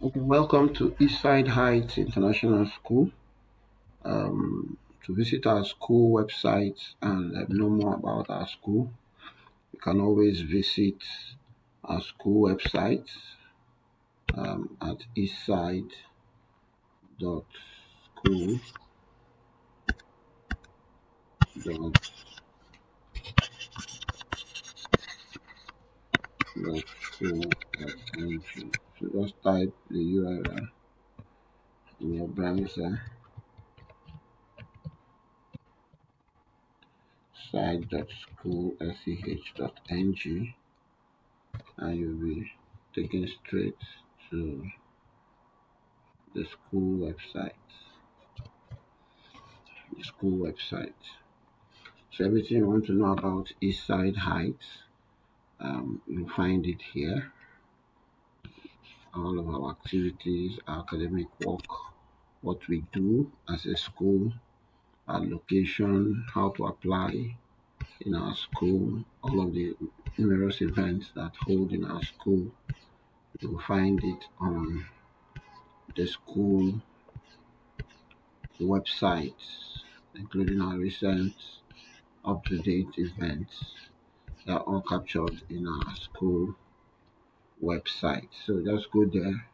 Okay, welcome to Eastside Heights International School. To visit our school website and know more about our school, you can always visit our school website at eastside.school.school.ng. So just type the URL in your browser, site.school.sch.ng, and you'll be taken straight to the school website. The school website. So everything you want to know about Eastside Heights, you'll find it here. All of our activities, our academic work, what we do as a school, our location, how to apply in our school, all of the numerous events that hold in our school. You'll find it on the school website, including our recent up-to-date events. They are all captured in our school website. So just go there.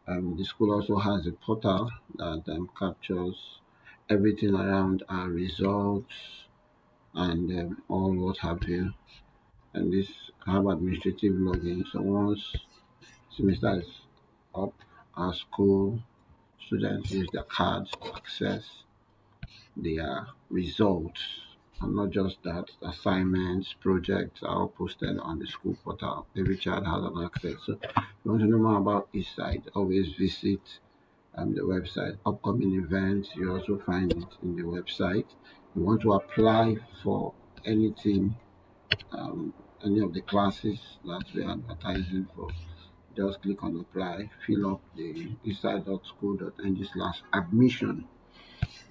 The school also has a portal that captures everything around our results and all what have you. And this have administrative login. So once semester is up, our school students use their cards to access their results. And not just that, assignments, projects are all posted on the school portal. Every child has an access. So if you want to know more about each side, always visit the website. Upcoming events, you also find it in the website. You want to apply for anything, any of the classes that we are advertising for, just click on apply, fill up the eastside.school.ng/admission.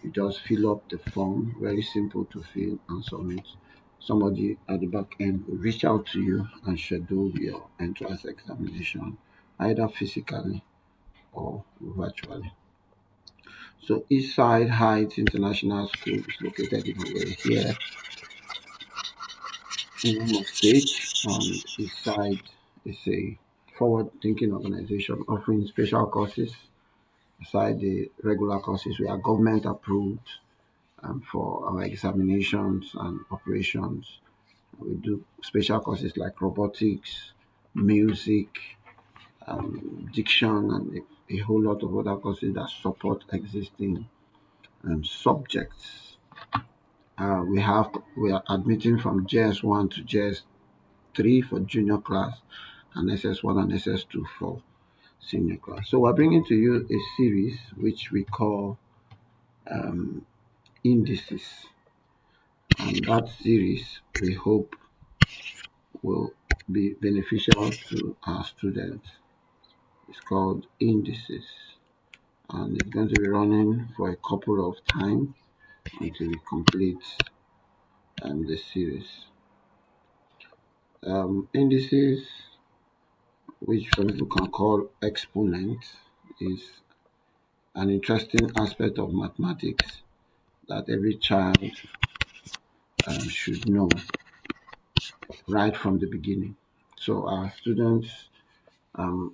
You just fill up the form, very simple to fill and submit. Somebody at the back end will reach out to you and schedule your entrance examination, either physically or virtually. So Eastside Heights International School is located in here in Imo State. Eastside is a forward-thinking organization offering special courses aside the regular courses. We are government approved for our examinations and operations. We do special courses like robotics, music, diction, and a whole lot of other courses that support existing subjects. We are admitting from JS1 to JS3 for junior class and SS1 and SS2 for senior class. So we're bringing to you a series which we call um, Indices, and that series we hope will be beneficial to our students. It's called Indices, and it's going to be running for a couple of time until we complete the series. Indices, which some people can call exponents, is an interesting aspect of mathematics that every child should know right from the beginning. So our students are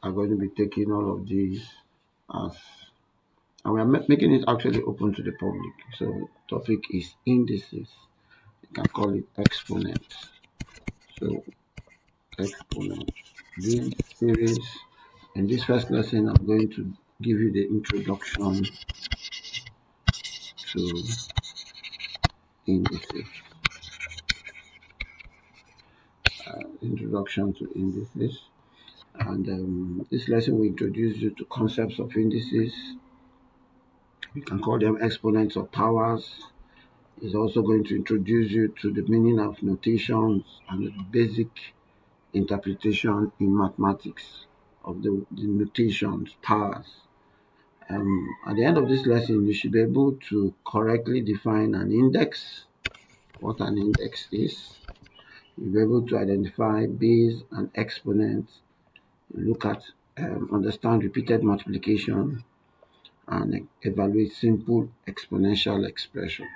going to be taking all of these as, and we are making it actually open to the public. So topic is indices. You can call it exponents. So exponents. This series, in this first lesson, I'm going to give you the introduction to indices. Introduction to indices. And this lesson will introduce you to concepts of indices. We can call them exponents or powers. It's also going to introduce you to the meaning of notations and the basic interpretation in mathematics of the notations, powers. At the end of this lesson, you should be able to correctly define an index, what an index is. You'll be able to identify base and exponents, look at understand repeated multiplication, and evaluate simple exponential expression.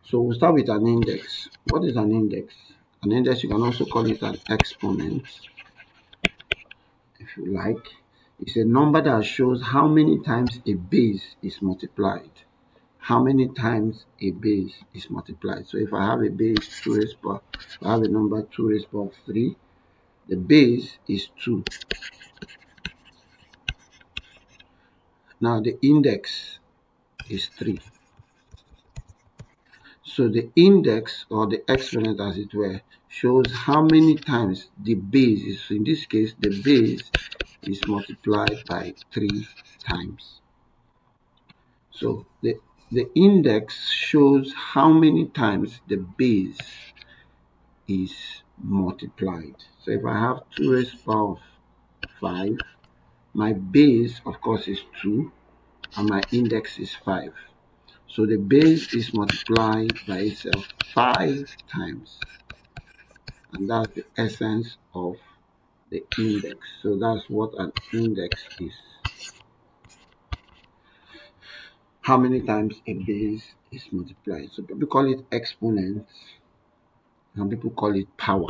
So we'll start with an index. What is an index? An index, you can also call it an exponent, if you like. It's a number that shows how many times a base is multiplied. How many times a base is multiplied. So if I have a base 2 raised power, if I have a number 2 raised power 3, the base is 2. Now the index is 3. So the index, or the exponent as it were, shows how many times the base is. So in this case, the base is multiplied by 3 times. So the index shows how many times the base is multiplied. So if I have 2 raised power of 5, my base, of course, is 2, and my index is 5. So the base is multiplied by itself 5 times. And that's the essence of the index. So that's what an index is. How many times a base is multiplied. So people call it exponents, and people call it power.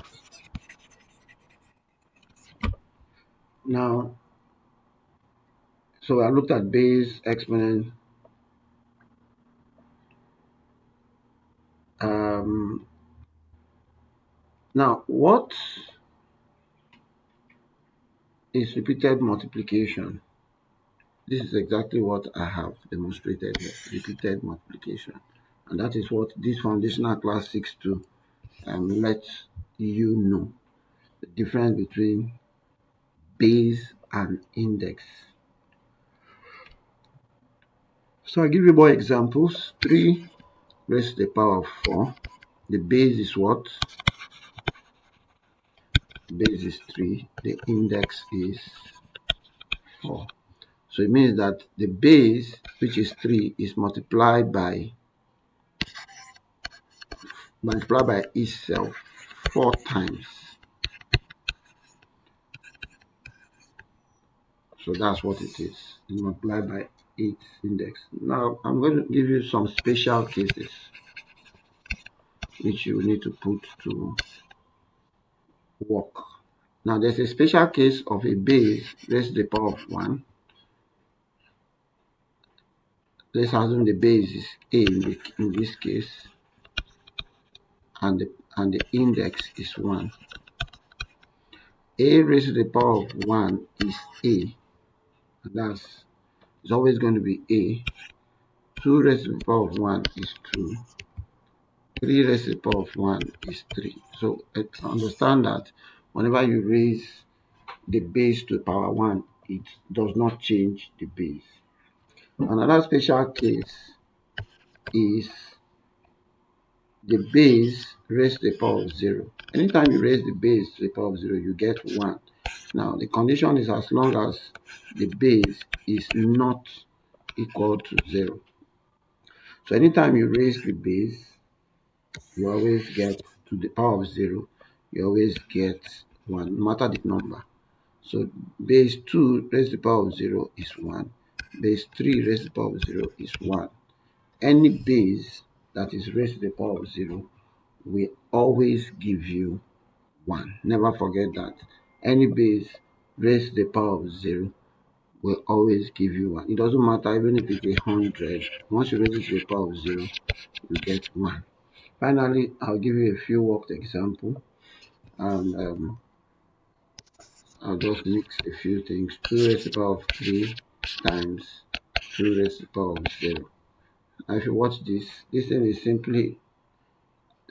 Now, so I looked at base, exponent. Um, Now, what is repeated multiplication? This is exactly what I have demonstrated here, repeated multiplication. And that is what this foundational class seeks to let you know, the difference between base and index. So I give you more examples. 3 raised to the power of 4. The base is what? Base is 3. The index is 4. So it means that the base, which is 3, is multiplied by itself 4 times. So that's what it is. It's multiplied by its index. Now I'm going to give you some special cases which you need to put to work. Now there's a special case of a base raised to the power of 1. Let's assume the base is a in this case, and the index is 1. A raised to the power of 1 is a, and that's it's always going to be a. 2 raised to the power of 1 is 2. 3 raised to the power of 1 is 3. So understand that whenever you raise the base to the power 1, it does not change the base. Another special case is the base raised to the power of 0. Anytime you raise the base to the power of 0, you get 1. Now, the condition is as long as the base is not equal to 0. So anytime you raise the base, you always get to the power of 0, you always get 1, no matter the number. So base 2 raised to the power of 0 is 1. Base 3 raised to the power of 0 is 1. Any base that is raised to the power of 0 will always give you 1. Never forget that. Any base raised to the power of 0 will always give you 1. It doesn't matter even if it's 100. Once you raise it to the power of 0, you get 1. Finally, I'll give you a few worked example, and I'll just mix a few things. 2 raised to the power of 3 times 2 raised to the power of 0. Now if you watch this thing is simply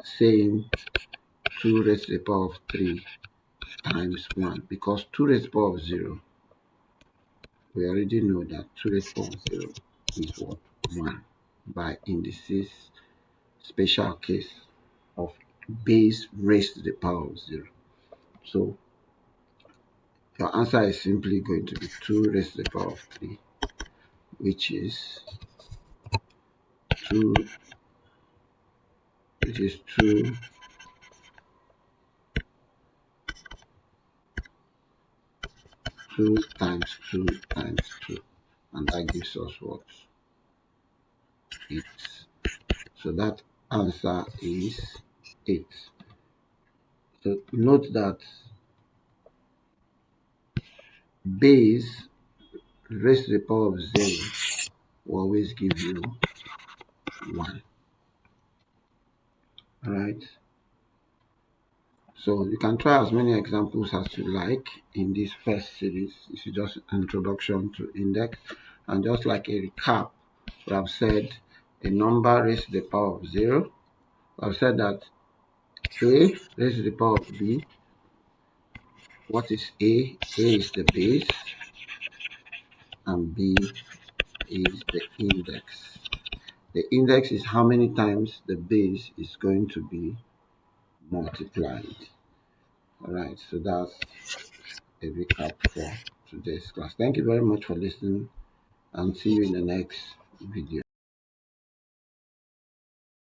saying 2 raised to the power of 3 times 1, because 2 raised to the power of 0, we already know that 2 raised to the power of 0 is what? 1, by indices special case of base raised to the power of 0. So your answer is simply going to be 2 raised to the power of 3, which is 2 which is 2 2 2 times 2 times 2. And that gives us what? 8. So that answer is 8. So note that base raised to the power of 0 will always give you 1. Alright? So you can try as many examples as you like in this first series. This is just introduction to index. And just like a recap, we have said a number raised to the power of 0. We have said that a raised to the power of b. What is a? A is the base and b is the index. The index is how many times the base is going to be multiplied. Alright, so that's a recap for today's class. Thank you very much for listening and see you in the next video.